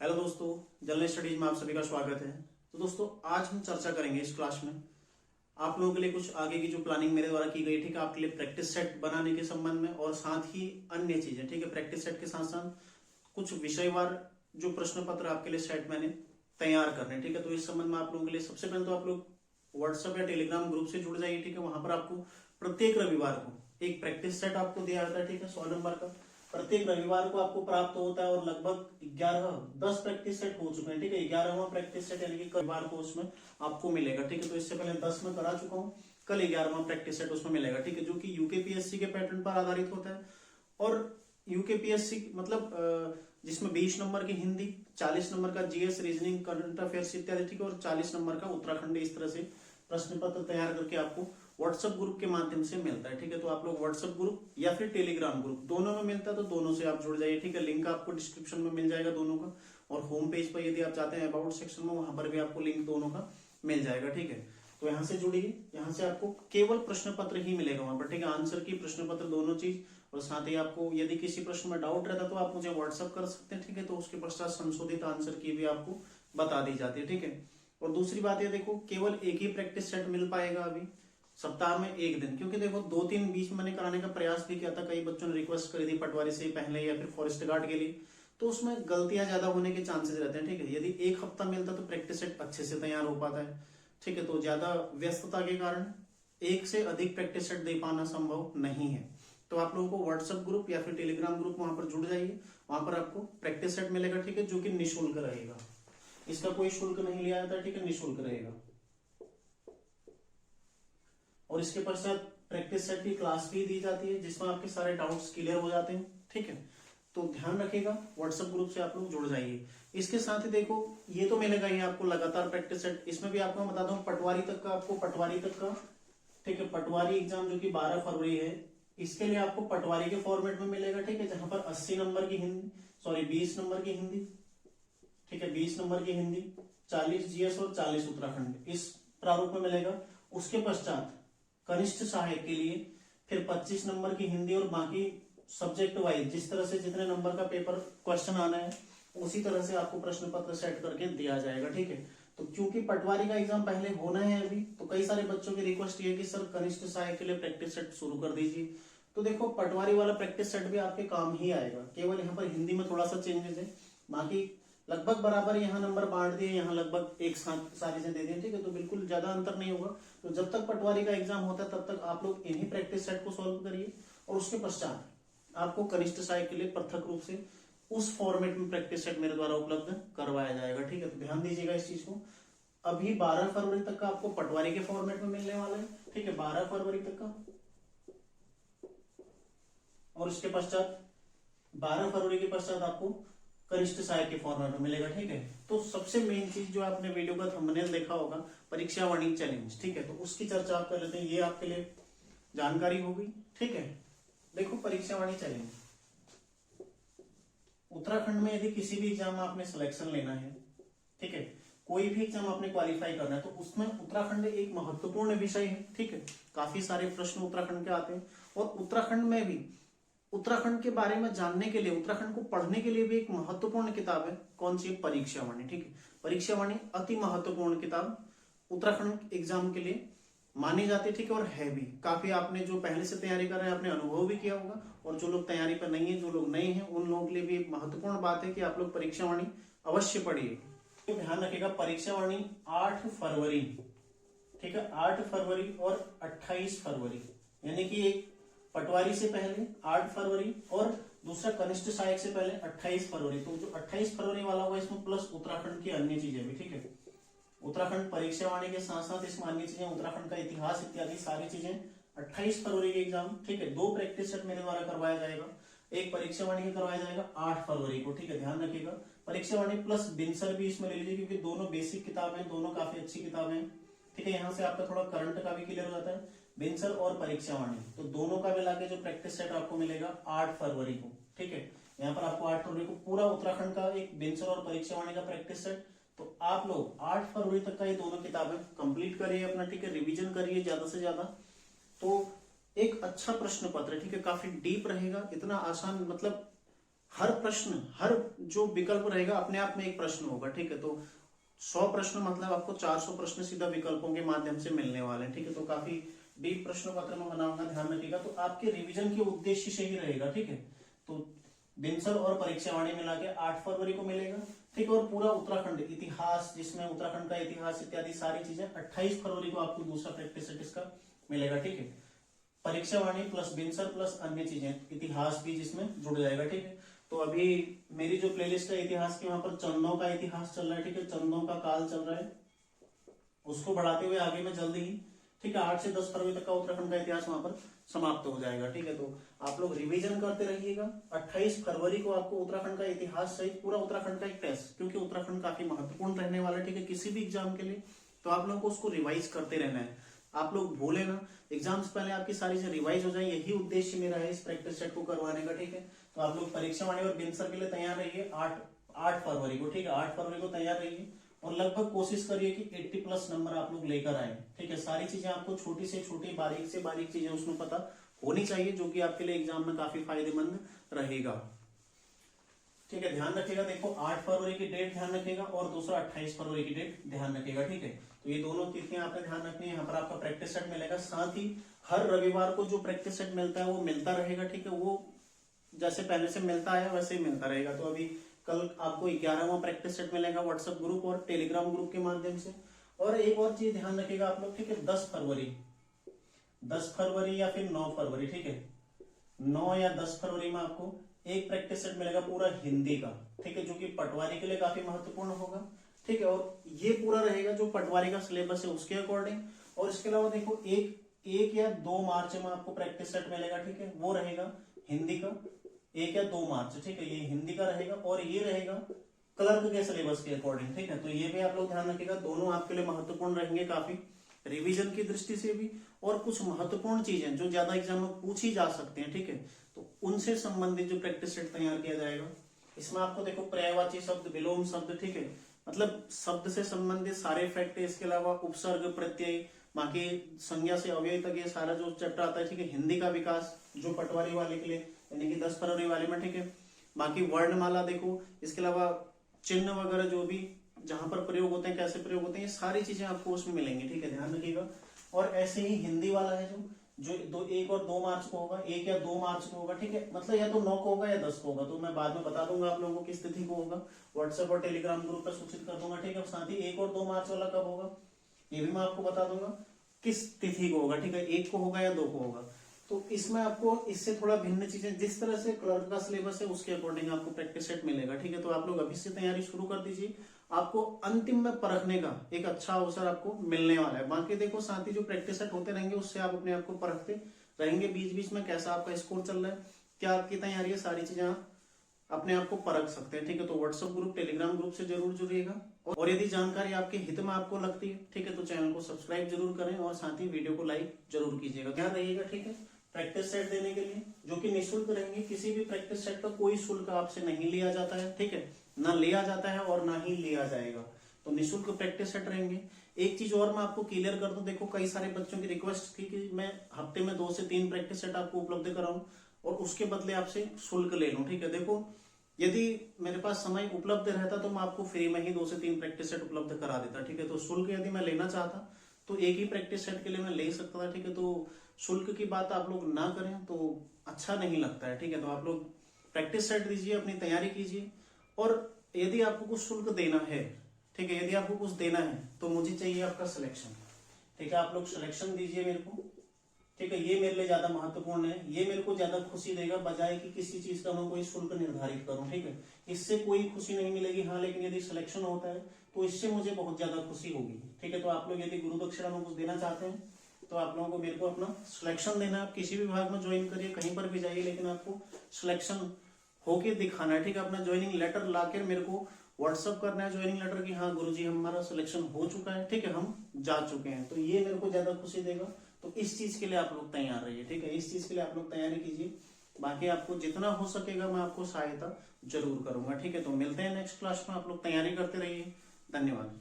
Hello दोस्तों, general studies में आप सभी का स्वागत है। तो दोस्तों, आज हम चर्चा करेंगे इस क्लास में आप लोगों के लिए कुछ आगे की जो प्लानिंग मेरे द्वारा की गई, ठीक है, आपके लिए प्रैक्टिस सेट बनाने के संबंध में और साथ ही अन्य चीजें, ठीक है। प्रैक्टिस सेट के साथ साथ कुछ विषयवार जो प्रश्न पत्र आपके लिए सेट मैंने तैयार करने, ठीक है। तो इस संबंध में आप लोगों के लिए सबसे पहले तो आप लोग व्हाट्सएप या टेलीग्राम ग्रुप से जुड़ जाइए, ठीक है। वहां पर आपको प्रत्येक रविवार को एक प्रैक्टिस सेट आपको दिया जाता है, ठीक है, 100 नंबर का। प्रत्येक रविवार को आपको प्राप्त होता है और लगभग 10 प्रैक्टिस सेट हो चुके हैं, ठीक है। 11वां प्रैक्टिस सेट यानी कि रविवार को उसमें आपको मिलेगा, ठीक है। तो इससे पहले 10 में करा चुका हूँ, कल 11वां प्रैक्टिस सेट उसमें मिलेगा, ठीक है, जो कि यूकेपीएससी के पैटर्न पर आधारित होता है। और यूकेपीएससी मतलब जिसमें 20 नंबर की हिंदी, 40 नंबर का जीएस, रीजनिंग, करंट अफेयर्स इत्यादि, ठीक है, और 40 नंबर का उत्तराखंड, इस तरह से प्रश्न पत्र तैयार करके आपको व्हाट्सएप ग्रुप के माध्यम से मिलता है, ठीक है। तो आप लोग व्हाट्सएप ग्रुप या फिर टेलीग्राम ग्रुप दोनों में मिलता है, तो दोनों से आप जुड़ जाइए, ठीक है। लिंक आपको डिस्क्रिप्शन में मिल जाएगा दोनों का, और होम पेज पर यदि आप चाहते हैं अबाउट सेक्शन में, वहां पर भी आपको लिंक दोनों का मिल जाएगा, ठीक है। तो यहाँ से जुड़िए, यहाँ से आपको केवल प्रश्न पत्र ही मिलेगा वहां पर, ठीक है। आंसर की, प्रश्न पत्र, दोनों चीज। और साथ ही आपको यदि किसी प्रश्न में डाउट रहता है तो आप मुझे व्हाट्सअप कर सकते हैं, ठीक है। तो उसके पश्चात संशोधित आंसर की भी आपको बता दी जाती है, ठीक है। और दूसरी बात ये देखो, केवल एक ही प्रैक्टिस सेट मिल पाएगा अभी सप्ताह में एक दिन, क्योंकि देखो 2-3 बीच मैंने कराने का प्रयास भी किया था, कई बच्चों ने रिक्वेस्ट करी थी पटवारी से पहले या फिर फॉरेस्ट गार्ड के लिए, तो उसमें गलतियां ज्यादा होने के चांसेस रहते हैं, ठीक है। यदि एक हफ्ता मिलता तो प्रैक्टिस सेट अच्छे से तैयार हो पाता है, ठीक है। तो ज्यादा व्यस्तता के कारण एक से अधिक प्रैक्टिस सेट दे पाना संभव नहीं है। तो आप लोगों को व्हाट्सएप ग्रुप या फिर टेलीग्राम ग्रुप वहां पर जुड़ जाइए, वहां पर आपको प्रैक्टिस सेट मिलेगा, ठीक है, जो कि निःशुल्क रहेगा। इसका कोई शुल्क नहीं लिया जाता, ठीक है, निःशुल्क रहेगा। और इसके पश्चात प्रैक्टिस सेट की क्लास भी दी जाती है, जिसमें आपके सारे डाउट्स क्लियर हो जाते हैं, ठीक है। तो ध्यान रखिएगा, व्हाट्सएप ग्रुप से आप लोग जुड़ जाइए। इसके साथ ही देखो, ये तो मिलेगा ही आपको लगातार प्रैक्टिस सेट। इसमें भी आपको बताता हूँ पटवारी तक का, आपको पटवारी तक का, ठीक है, पटवारी एग्जाम जो कि 12 फरवरी है, इसके लिए आपको पटवारी के फॉर्मेट में मिलेगा, ठीक है, जहां पर 80 नंबर की हिंदी, सॉरी 20 नंबर की हिंदी, ठीक है, 20 नंबर की हिंदी, 40 जीएस और 40 उत्तराखंड, इस प्रारूप में मिलेगा। उसके पश्चात कनिष्ठ सहायक के लिए फिर 25 नंबर की हिंदी और बाकी सब्जेक्ट वाइज जिस तरह से जितने नंबर का पेपर क्वेश्चन आना है उसी तरह से आपको प्रश्न पत्र सेट करके दिया जाएगा, ठीक है। तो क्योंकि पटवारी का एग्जाम पहले होना है अभी, तो कई सारे बच्चों की रिक्वेस्ट ये है कि सर कनिष्ठ सहायक के लिए प्रैक्टिस सेट शुरू कर दीजिए। तो देखो, पटवारी वाला प्रैक्टिस सेट भी आपके काम ही आएगा, केवल यहाँ पर हिंदी में थोड़ा सा चेंजेस है, बाकी लगभग बराबर यहाँ नंबर बांट दिए, यहाँ लगभग एक साथ सारी चीजें दे दी, ठीक है। तो बिल्कुल ज्यादा अंतर नहीं होगा। तो जब तक पटवारी का एग्जाम होता है तब तक आप लोग इन्हीं प्रैक्टिस सेट को सॉल्व करिए, और उसके पश्चात आपको कनिष्ठ सहायक के लिए पृथक रूप से उस फॉर्मेट में प्रैक्टिस सेट मेरे द्वारा उपलब्ध करवाया जाएगा, ठीक है। तो ध्यान दीजिएगा इस चीज को। अभी 12 फरवरी तक का आपको पटवारी के फॉर्मेट में मिलने वाला है, ठीक है, 12 फरवरी तक का। और उसके पश्चात 12 फरवरी के पश्चात आपको कनिष्ठ सहायक के फॉर्मेट में मिलेगा, ठीक है। तो सबसे मेन चीज जो आपने वीडियो का थंबनेल देखा होगा, परीक्षा वाणी चैलेंज, ठीक है, तो उसकी चर्चा आप कर लेते हैं। ये आपके लिए जानकारी होगी, ठीक है। देखो, परीक्षा वाणी चैलेंज, उत्तराखंड में यदि किसी भी एग्जाम में आपने सिलेक्शन लेना है, ठीक है, कोई भी एग्जाम आपने क्वालिफाई करना है, तो उसमें उत्तराखंड एक महत्वपूर्ण विषय है, ठीक है। काफी सारे प्रश्न उत्तराखंड के आते हैं, और उत्तराखंड में भी उत्तराखंड के बारे में जानने के लिए, उत्तराखंड को पढ़ने के लिए भी एक महत्वपूर्ण किताब है, कौन सी? परीक्षा वाणी, ठीक है। परीक्षा वाणी अति महत्वपूर्ण किताब उत्तराखंड एग्जाम के लिए मानी जाती है, ठीक है, और है भी। काफी आपने जो पहले से तैयारी कर रहे हैं आपने अनुभव भी किया होगा, और जो लोग तैयारी पर नहीं है, जो लोग नए हैं, उन लोगों के लिए भी एक महत्वपूर्ण बात है कि आप लोग परीक्षा वाणी अवश्य पढ़िए। तो ध्यान रखिएगा, परीक्षा वाणी 8 फरवरी, ठीक है, 8 फरवरी और 28 फरवरी, यानी कि एक पटवारी से पहले 8 फरवरी और दूसरा कनिष्ठ सहायक से पहले 28 फरवरी। तो जो 28 फरवरी वाला होगा इसमें प्लस उत्तराखंड की अन्य चीजें भी, ठीक है। उत्तराखंड परीक्षा वाणी के साथ साथ इसमें अन्य चीजें, उत्तराखंड का इतिहास इत्यादि सारी चीजें 28 फरवरी के एग्जाम, ठीक है। 2 प्रैक्टिस सेट मेरे द्वारा करवाया जाएगा, एक परीक्षा वाणी का करवाया जाएगा 8 फरवरी को, ठीक है। ध्यान रखिएगा, परीक्षा वाणी प्लस बिनसर भी इसमें ले लीजिए, क्योंकि दोनों बेसिक किताबें, दोनों काफी अच्छी किताबें, ठीक है। यहाँ से आपका थोड़ा करंट का भी क्लियर हो जाता है, बिनसर और परीक्षा वाणी, तो दोनों का मिला के जो प्रैक्टिस सेट आपको मिलेगा 8 फरवरी को, ठीक है। यहाँ पर आपको 8 फरवरी को पूरा उत्तराखंड का एक बिनसर और परीक्षा वाणी का प्रैक्टिस सेट। तो आप लोग 8 फरवरी तक का ये दोनों किताबें कंप्लीट करिए अपना, ठीक है, रिवीजन करिए ज्यादा से ज्यादा। तो एक अच्छा प्रश्न पत्र, ठीक है, काफी डीप रहेगा, इतना आसान, मतलब हर प्रश्न, हर जो विकल्प रहेगा अपने आप में एक प्रश्न होगा, ठीक है। तो 100 प्रश्न मतलब आपको 400 प्रश्न सीधा विकल्पों के माध्यम से मिलने वाले हैं, ठीक है। तो काफी डीप प्रश्न पत्र में बनाऊंगा, ध्यान रखिएगा। तो आपके रिवीजन के उद्देश्य से ही रहेगा, ठीक है। तो बिनसर और परीक्षावाणी मिला के 8 फरवरी को मिलेगा, ठीक है। और पूरा उत्तराखंड इतिहास, जिसमें उत्तराखंड का इतिहास इत्यादि सारी चीजें 28 फरवरी को आपको दूसरा प्रैक्टिस सेट इसका मिलेगा, ठीक है। परीक्षावाणी प्लस बिनसर प्लस अन्य चीजें, इतिहास भी जिसमें जुड़ जाएगा, ठीक है। तो अभी मेरी जो प्लेलिस्ट है इतिहास की, वहां पर चंदों का इतिहास चल रहा है, ठीक है। चंदों का काल चल रहा है, उसको बढ़ाते हुए आगे में जल्दी ही, ठीक है, 8 से 10 फरवरी तक का उत्तराखंड का इतिहास वहां पर समाप्त हो जाएगा, ठीक है। तो आप लोग रिवीजन करते रहिएगा। 28 फरवरी को आपको उत्तराखंड का इतिहास सहित पूरा उत्तराखंड का एक टेस्ट, क्योंकि उत्तराखंड काफी महत्वपूर्ण रहने वाला है, ठीक है, किसी भी एग्जाम के लिए। तो आप लोगों को उसको रिवाइज करते रहना है। आप लोग भूले ना, एग्जाम से पहले आपकी सारी चीजें रिवाइज हो जाए, यही उद्देश्य मेरा है इस प्रैक्टिस सेट को करवाने का, ठीक है। तो आप लोग परीक्षावाणी और बिनसर के लिए तैयार रहिए 8 फरवरी को, ठीक है। 8 फरवरी को तैयार रहिए और लगभग कोशिश करिए कि 80 प्लस नंबर आप लोग लेकर आए, ठीक है। सारी चीजें आपको छोटी से छोटी, बारीक से बारीक चीजें उसमें पता होनी चाहिए, जो कि आपके लिए एग्जाम में काफी फायदेमंद रहेगा, ठीक है। ध्यान रखिएगा, देखो 8 फरवरी की डेट ध्यान रखिएगा और दूसरा 28 फरवरी की डेट ध्यान रखिएगा, ठीक है। तो ये दोनों तिथियां आपने ध्यान रखनी है। यहाँ पर आपका प्रैक्टिस सेट मिलेगा, साथ ही हर रविवार को जो प्रैक्टिस सेट मिलता है वो मिलता रहेगा, ठीक है। वो जैसे पहले से मिलता है वैसे ही मिलता रहेगा। तो अभी कल आपको 11वां प्रैक्टिस सेट मिलेगा व्हाट्सएप ग्रुप और टेलीग्राम ग्रुप के माध्यम से। और एक और चीज ध्यान रखिएगा आप लोग, ठीक है, 10 फरवरी या फिर 9 फरवरी, ठीक है, 9 या 10 फरवरी में आपको एक प्रैक्टिस सेट मिलेगा पूरा हिंदी का, ठीक है, जो कि पटवारी के लिए काफी महत्वपूर्ण होगा, ठीक है। और ये पूरा रहेगा जो पटवारी का सिलेबस है उसके अकॉर्डिंग। और इसके अलावा देखो एक या 2 मार्च में आपको प्रैक्टिस सेट मिलेगा, ठीक है, वो रहेगा हिंदी का, 1 या 2 मार्च, ठीक है, ये हिंदी का रहेगा। और ये रहेगा क्लर्क के सिलेबस के अकॉर्डिंग, ठीक है। तो ये भी आप लोग ध्यान रखिएगा, दोनों आपके लिए महत्वपूर्ण रहेंगे काफी, रिवीजन की दृष्टि से भी और कुछ महत्वपूर्ण चीजें जो ज्यादा एग्जाम में पूछी जा सकती हैं, ठीक है, तो उनसे संबंधित जो प्रैक्टिस सेट तैयार किया जाएगा। इसमें आपको देखो पर्यायवाची शब्द, विलोम शब्द, ठीक है, मतलब शब्द से संबंधित सारे फैक्ट है। इसके अलावा उपसर्ग, प्रत्यय, बाकी संज्ञा से अव्यय तक ये सारा जो चैप्टर आता है, ठीक है। हिंदी का विकास जो पटवारी वाले के लिए, यानी कि 10 फरवरी वाले में, ठीक है। बाकी वर्णमाला देखो, इसके अलावा चिन्ह वगैरह जो भी जहां पर प्रयोग होते हैं, कैसे प्रयोग होते हैं, ये सारी चीजें आपको उसमें मिलेंगी, ठीक है, ध्यान रखिएगा। और ऐसे ही हिंदी वाला है जो 1 और 2 मार्च को होगा, 1 या 2 मार्च को होगा, ठीक है, मतलब या तो 9 को होगा या 10 को होगा। तो मैं बाद में बता दूंगा आप लोगों को किस तिथि को होगा, व्हाट्सएप और टेलीग्राम ग्रुप पर सूचित कर दूंगा, ठीक है। साथ ही 1 और 2 मार्च वाला कब होगा ये भी मैं आपको बता दूंगा किस तिथि को होगा, ठीक है, 1 को होगा या 2 को होगा। तो इसमें आपको इससे थोड़ा भिन्न चीजें, जिस तरह से क्लर्क का सिलेबस है उसके अकॉर्डिंग आपको प्रैक्टिस सेट मिलेगा, ठीक है। तो आप लोग अभी से तैयारी शुरू कर दीजिए, आपको अंतिम में परखने का एक अच्छा अवसर आपको मिलने वाला है। बाकी देखो साथ ही जो प्रैक्टिस सेट होते रहेंगे उससे आप अपने आप को परखते रहेंगे, बीच बीच में कैसा आपका स्कोर चल रहा है, क्या आपकी तैयारी है, सारी चीजें आप अपने आप को परख सकते हैं, ठीक है। तो व्हाट्सएप ग्रुप, टेलीग्राम ग्रुप से जरूर जुड़िएगा। और यदि जानकारी आपके हित में आपको लगती है, ठीक है, तो चैनल को सब्सक्राइब जरूर करें और साथ ही वीडियो को लाइक जरूर कीजिएगा। ध्यान रहिएगा, ठीक है। प्रैक्टिस सेट देने के लिए जो कि निःशुल्क रहेंगे, किसी भी प्रैक्टिस सेट का कोई शुल्क आपसे नहीं लिया जाता है, ठीक है, ना लिया जाता है और ना ही लिया जाएगा। तो निःशुल्क प्रैक्टिस सेट रहेंगे। एक चीज और मैं आपको क्लियर कर दूं, देखो कई सारे बच्चों की रिक्वेस्ट थी कि मैं हफ्ते में 2 से 3 प्रैक्टिस सेट आपको उपलब्ध कराऊं और उसके बदले आपसे शुल्क ले लूं, ठीक है। देखो यदि मेरे पास समय उपलब्ध रहता तो मैं आपको फ्री में ही 2 से 3 प्रैक्टिस सेट उपलब्ध करा देता, ठीक है। तो शुल्क यदि मैं लेना चाहता तो एक ही प्रैक्टिस सेट के लिए मैं ले सकता था, ठीक है। तो शुल्क की बात आप लोग ना करें तो अच्छा नहीं लगता है, ठीक है। तो आप लोग प्रैक्टिस सेट दीजिए, अपनी तैयारी कीजिए। और यदि आपको कुछ शुल्क देना है, ठीक है, यदि आपको कुछ देना है तो मुझे चाहिए आपका सिलेक्शन, ठीक है। आप लोग सिलेक्शन दीजिए मेरे को, ठीक है, ये मेरे लिए ज्यादा महत्वपूर्ण है, ये मेरे को ज्यादा खुशी देगा बजाय कि किसी चीज का मैं कोई शुल्क निर्धारित करूं, ठीक है। इससे कोई खुशी नहीं मिलेगी, हाँ, लेकिन यदि सिलेक्शन होता है तो इससे मुझे बहुत ज्यादा खुशी होगी, ठीक है। तो आप लोग यदि गुरु दक्षिणा में कुछ देना चाहते हैं तो आप लोगों को मेरे को अपना सिलेक्शन देना है। आप किसी भी विभाग में ज्वाइन करिए, कहीं पर भी जाइए, लेकिन आपको सिलेक्शन होके दिखाना है, ठीक है। अपना ज्वाइनिंग लेटर लाकर मेरे को व्हाट्सअप करना है, ज्वाइनिंग लेटर की, हाँ गुरुजी हमारा सिलेक्शन हो चुका है, ठीक है, हम जा चुके हैं। तो ये मेरे को ज्यादा खुशी देगा। तो इस चीज के लिए आप लोग तैयार रहिए, ठीक है, इस चीज के लिए आप लोग तैयारी कीजिए। बाकी आपको जितना हो सकेगा मैं आपको सहायता जरूर करूंगा, ठीक है। तो मिलते हैं नेक्स्ट क्लास में, आप लोग तैयारी करते रहिए। धन्यवाद।